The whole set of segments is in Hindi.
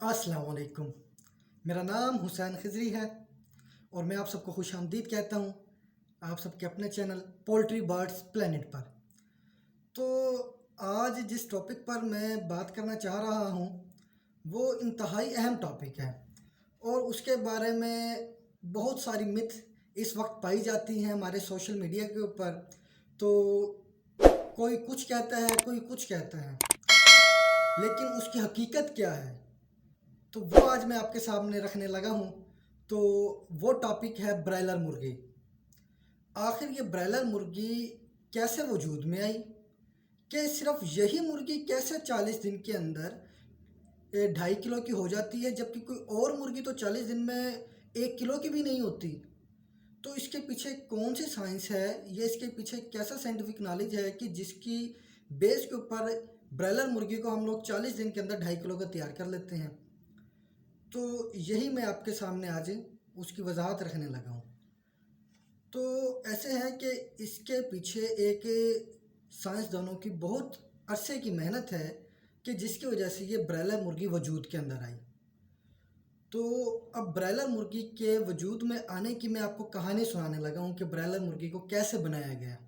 अस्सलाम वालेकुम। मेरा नाम हुसैन खिजरी है और मैं आप सबको खुश आमदीद कहता हूँ आप सबके अपने चैनल पोल्ट्री बर्ड्स प्लेनेट पर। तो आज जिस टॉपिक पर मैं बात करना चाह रहा हूँ वो इंतहाई अहम टॉपिक है और उसके बारे में बहुत सारी मिथ इस वक्त पाई जाती हैं हमारे सोशल मीडिया के ऊपर। तो कोई कुछ कहता है, कोई कुछ कहता है, लेकिन उसकी हकीकत क्या है तो वो आज मैं आपके सामने रखने लगा हूँ। तो वो टॉपिक है ब्रायलर मुर्गी। आखिर ये ब्रायलर मुर्गी कैसे वजूद में आई, कि सिर्फ यही मुर्गी कैसे 40 दिन के अंदर 2.5 किलो की हो जाती है, जबकि कोई और मुर्गी तो 40 दिन में 1 किलो की भी नहीं होती। तो इसके पीछे कौन सी साइंस है, ये इसके पीछे कैसा साइंटिफिक नॉलेज है कि जिसकी बेस के ऊपर ब्रायलर मुर्गी को हम लोग 40 दिन के अंदर 2.5 किलो का तैयार कर लेते हैं। तो यही मैं आपके सामने आज उसकी वजाहत रखने लगा हूँ। तो ऐसे है कि इसके पीछे एक साइंसदानों की बहुत अरसे की मेहनत है कि जिसकी वजह से ये ब्रायलर मुर्गी वजूद के अंदर आई। तो अब ब्रायलर मुर्गी के वजूद में आने की मैं आपको कहानी सुनाने लगा हूँ कि ब्रायलर मुर्गी को कैसे बनाया गया।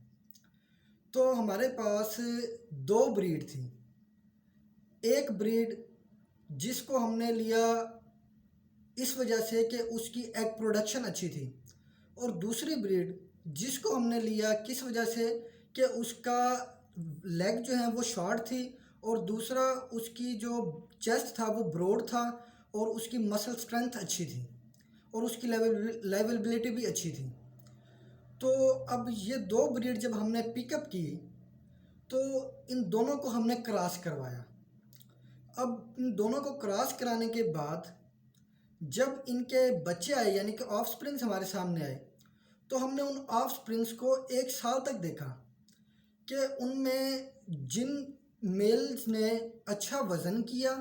तो हमारे पास दो ब्रीड थी। एक ब्रीड जिसको हमने लिया इस वजह से कि उसकी एग प्रोडक्शन अच्छी थी, और दूसरी ब्रीड जिसको हमने लिया किस वजह से कि उसका लेग जो है वो शॉर्ट थी, और दूसरा उसकी जो चेस्ट था वो ब्रॉड था, और उसकी मसल स्ट्रेंथ अच्छी थी, और उसकी लेवलबिलिटी भी अच्छी थी। तो अब ये दो ब्रीड जब हमने पिकअप की तो इन दोनों को हमने क्रॉस करवाया। अब इन दोनों को क्रॉस कराने के बाद जब इनके बच्चे आए यानी कि ऑफ स्प्रिंग्स हमारे सामने आए, तो हमने उन ऑफ स्प्रिंग्स को 1 साल तक देखा कि उनमें जिन मेल्स ने अच्छा वज़न किया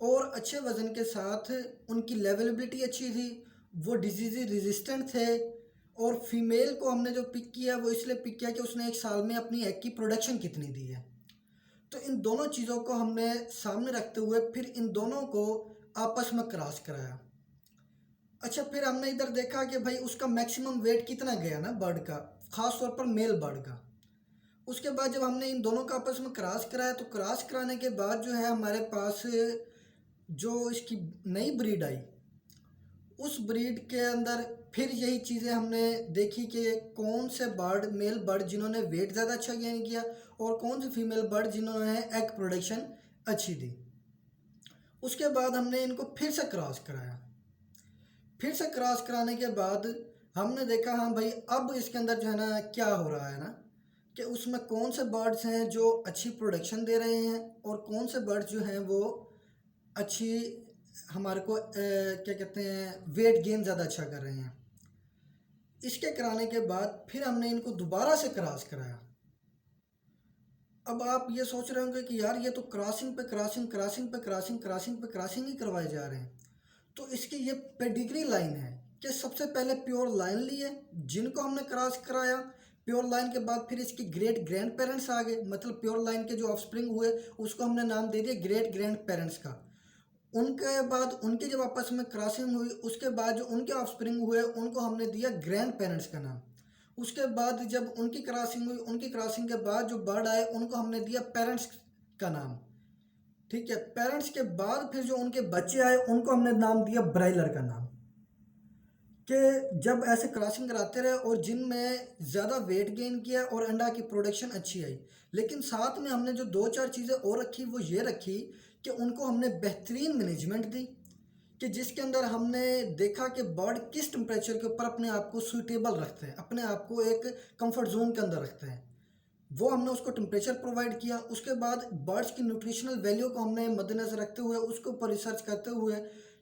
और अच्छे वज़न के साथ उनकी लेवलबिलिटी अच्छी थी, वो डिजीज़ रेजिस्टेंट थे। और फीमेल को हमने जो पिक किया वो इसलिए पिक किया कि उसने 1 साल में अपनी एग की प्रोडक्शन कितनी दी है। तो इन दोनों चीज़ों को हमने सामने रखते हुए फिर इन दोनों को आपस में क्रॉस कराया। अच्छा, फिर हमने इधर देखा कि भाई उसका मैक्सिमम वेट कितना गया ना बर्ड का, ख़ास तौर पर मेल बर्ड का। उसके बाद जब हमने इन दोनों का आपस में क्रॉस कराया तो क्रॉस कराने के बाद जो है हमारे पास जो इसकी नई ब्रीड आई, उस ब्रीड के अंदर फिर यही चीज़ें हमने देखी कि कौन से बर्ड मेल बर्ड जिन्होंने वेट ज़्यादा अच्छा गेन किया और कौन से फीमेल बर्ड जिन्होंने एग प्रोडक्शन अच्छी दी। उसके बाद हमने इनको फिर से क्रॉस कराया। फिर से क्रॉस कराने के बाद हमने देखा हाँ भाई अब इसके अंदर जो है ना क्या हो रहा है ना, कि उसमें कौन से बर्ड्स हैं जो अच्छी प्रोडक्शन दे रहे हैं और कौन से बर्ड्स जो हैं वो अच्छी हमारे को क्या कहते हैं वेट गेन ज़्यादा अच्छा कर रहे हैं। इसके कराने के बाद फिर हमने इनको दोबारा से क्रॉस कराया। अब आप ये सोच रहे होंगे कि यार ये तो क्रॉसिंग पे क्रॉसिंग, क्रॉसिंग पे क्रॉसिंग, क्रॉसिंग पे क्रॉसिंग ही करवाए जा रहे हैं। तो इसकी ये पेडिग्री लाइन है कि सबसे पहले प्योर लाइन लिए जिनको हमने क्रॉस कराया। प्योर लाइन के बाद फिर इसके ग्रेट ग्रैंड पेरेंट्स आ गए, मतलब प्योर लाइन के जो ऑफस्प्रिंग हुए उसको हमने नाम दे दिया ग्रेट ग्रैंड पेरेंट्स का। उनके बाद उनकी जब आपस में क्रॉसिंग हुई उसके बाद जो उनके ऑफस्प्रिंग हुए उनको हमने दिया ग्रैंड पेरेंट्स का नाम। उसके बाद जब उनकी क्रॉसिंग हुई, उनकी क्रॉसिंग के बाद जो बर्ड आए उनको हमने दिया पेरेंट्स का नाम। ठीक है, पेरेंट्स के बाद फिर जो उनके बच्चे आए उनको हमने नाम दिया ब्रायलर का नाम। कि जब ऐसे क्रॉसिंग कराते रहे और जिनमें ज़्यादा वेट गेन किया और अंडा की प्रोडक्शन अच्छी आई, लेकिन साथ में हमने जो दो चार चीज़ें और रखी वो ये रखी कि उनको हमने बेहतरीन मैनेजमेंट दी, कि जिसके अंदर हमने देखा कि बर्ड किस टेम्परेचर के ऊपर अपने आप को सूटेबल रखते हैं, अपने आप को एक कंफर्ट जोन के अंदर रखते हैं। वो हमने उसको टेम्परेचर प्रोवाइड किया। उसके बाद बर्ड्स की न्यूट्रिशनल वैल्यू को हमने मद्देनज़र रखते हुए उसके ऊपर रिसर्च करते हुए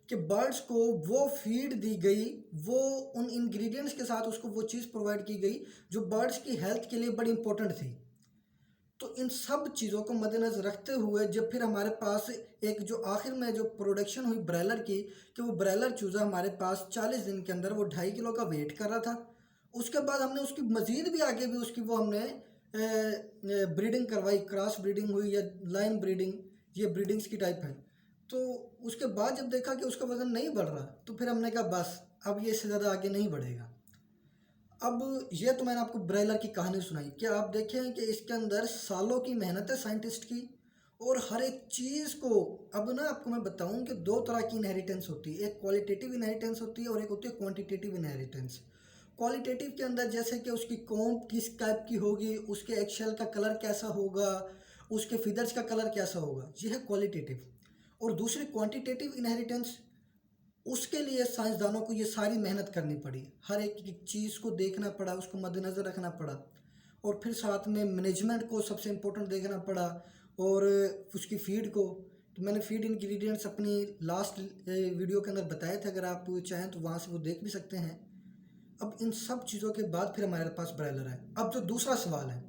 कि बर्ड्स को वो फीड दी गई, वो उन इंग्रेडिएंट्स के साथ उसको वो चीज़ प्रोवाइड की गई जो बर्ड्स की हेल्थ के लिए बड़ी इंपॉर्टेंट थी। तो इन सब चीज़ों को मद्देनज़र रखते हुए जब फिर हमारे पास एक जो आखिर में जो प्रोडक्शन हुई ब्रायलर की, कि वो ब्रायलर चूज़ा हमारे पास 40 दिन के अंदर वो 2.5 किलो का वेट कर रहा था। उसके बाद हमने उसकी मज़ीद भी आगे भी उसकी वो हमने ब्रीडिंग करवाई, क्रॉस ब्रीडिंग हुई या लाइन ब्रीडिंग, ये ब्रीडिंग्स की टाइप है। तो उसके बाद जब देखा कि उसका वज़न नहीं बढ़ रहा, तो फिर हमने कहा बस अब ये इससे ज़्यादा आगे नहीं बढ़ेगा। अब ये तो मैंने आपको ब्रायलर की कहानी सुनाई, क्या आप देखें कि इसके अंदर सालों की मेहनत है साइंटिस्ट की, और हर एक चीज़ को अब ना आपको मैं बताऊं कि दो तरह की इनहेरिटेंस होती है, एक क्वालिटेटिव इनहेरिटेंस होती है और एक होती है क्वांटिटेटिव इनहेरिटेंस। क्वालिटेटिव के अंदर जैसे कि उसकी कोम्ब किस टाइप की होगी, उसके एक्शेल का कलर कैसा होगा, उसके फिदर्स का कलर कैसा होगा, ये है क्वालिटेटिव। और दूसरी क्वांटिटेटिव इनहेरिटेंस, उसके लिए साइंसदानों को ये सारी मेहनत करनी पड़ी, हर एक चीज़ को देखना पड़ा, उसको मद्देनज़र रखना पड़ा, और फिर साथ में मैनेजमेंट को सबसे इम्पोर्टेंट देखना पड़ा, और उसकी फीड को। तो मैंने फीड इंग्रेडिएंट्स अपनी लास्ट वीडियो के अंदर बताए थे, अगर आप चाहें तो वहाँ से वो देख भी सकते हैं। अब इन सब चीज़ों के बाद फिर हमारे पास ब्रायलर है। अब जो दूसरा सवाल है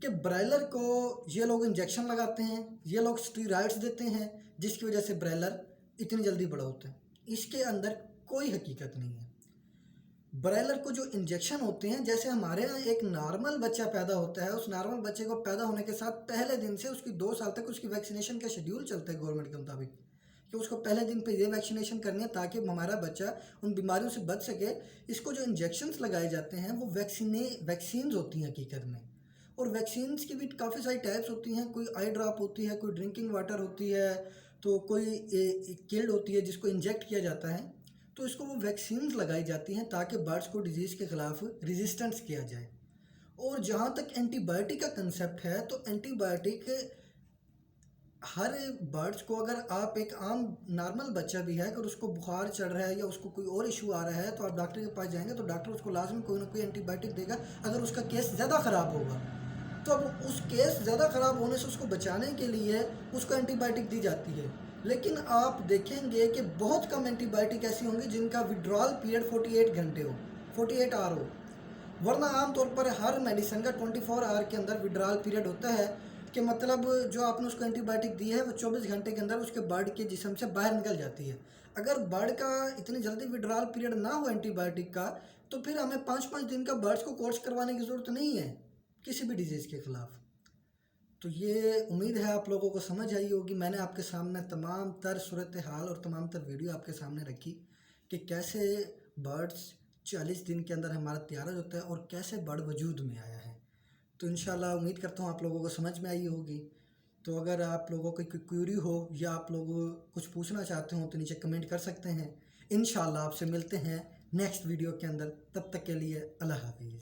कि ब्रायलर को ये लोग इंजेक्शन लगाते हैं, ये लोग स्टीरॉइड्स देते हैं, जिसकी वजह से ब्रायलर इतनी जल्दी बड़ा होता है। इसके अंदर कोई हकीकत नहीं है। ब्रायलर को जो इंजेक्शन होते हैं, जैसे हमारे यहाँ एक नॉर्मल बच्चा पैदा होता है, उस नॉर्मल बच्चे को पैदा होने के साथ पहले दिन से उसकी 2 साल तक उसकी वैक्सीनेशन का शेड्यूल चलता है गवर्नमेंट के मुताबिक, कि उसको पहले दिन पे ये वैक्सीनेशन करनी है ताकि हमारा बच्चा उन बीमारियों से बच सके। इसको जो इंजेक्शन्स लगाए जाते हैं वो वैक्सीन्स होती हैं हकीकत में, और वैक्सीन्स की भी काफ़ी सारी टाइप्स होती हैं, कोई आई ड्रॉप होती है, कोई ड्रिंकिंग वाटर होती है, तो कोई किल्ड होती है जिसको इंजेक्ट किया जाता है। तो इसको वो वैक्सीन्स लगाई जाती हैं ताकि बर्ड्स को डिजीज़ के ख़िलाफ़ रेजिस्टेंस किया जाए। और जहाँ तक एंटीबायोटिक का कंसेप्ट है, तो एंटीबायोटिक हर बर्ड्स को, अगर आप एक आम नॉर्मल बच्चा भी है, अगर उसको बुखार चढ़ रहा है या उसको कोई और इशू आ रहा है, तो आप डॉक्टर के पास जाएंगे तो डॉक्टर उसको लाजमी कोई ना कोई एंटीबायोटिक देगा। अगर उसका केस ज़्यादा ख़राब होगा तो अब उस केस ज़्यादा ख़राब होने से उसको बचाने के लिए उसको एंटीबायोटिक दी जाती है। लेकिन आप देखेंगे कि बहुत कम एंटीबायोटिक ऐसी होंगी जिनका विड्रॉल पीरियड 48 घंटे हो, 48 आवर हो, वरना आमतौर पर हर मेडिसिन का 24 आवर के अंदर विड्रॉल पीरियड होता है, कि मतलब जो आपने उसको एंटीबायोटिक दी है वो 24 घंटे के अंदर उसके बर्ड के जिस्म से बाहर निकल जाती है। अगर बर्ड का इतनी जल्दी विड्रॉल पीरियड ना हो एंटीबायोटिक का, तो फिर हमें 5-5 दिन का बर्ड्स को कोर्स करवाने की ज़रूरत नहीं है किसी भी डिजीज़ के ख़िलाफ़। तो ये उम्मीद है आप लोगों को समझ आई होगी। मैंने आपके सामने तमाम तर सूरत हाल और तमाम तर वीडियो आपके सामने रखी कि कैसे बर्ड्स 40 दिन के अंदर हमारा तैयार होता है और कैसे बर्ड वजूद में आया है। तो इंशाल्लाह उम्मीद करता हूँ आप लोगों को समझ में आई होगी। तो अगर आप लोगों को कोई क्वेरी हो या आप लोग कुछ पूछना चाहते हो तो नीचे कमेंट कर सकते हैं। इंशाल्लाह आपसे मिलते हैं नेक्स्ट वीडियो के अंदर। तब तक के लिए अल्लाह हाफिज़।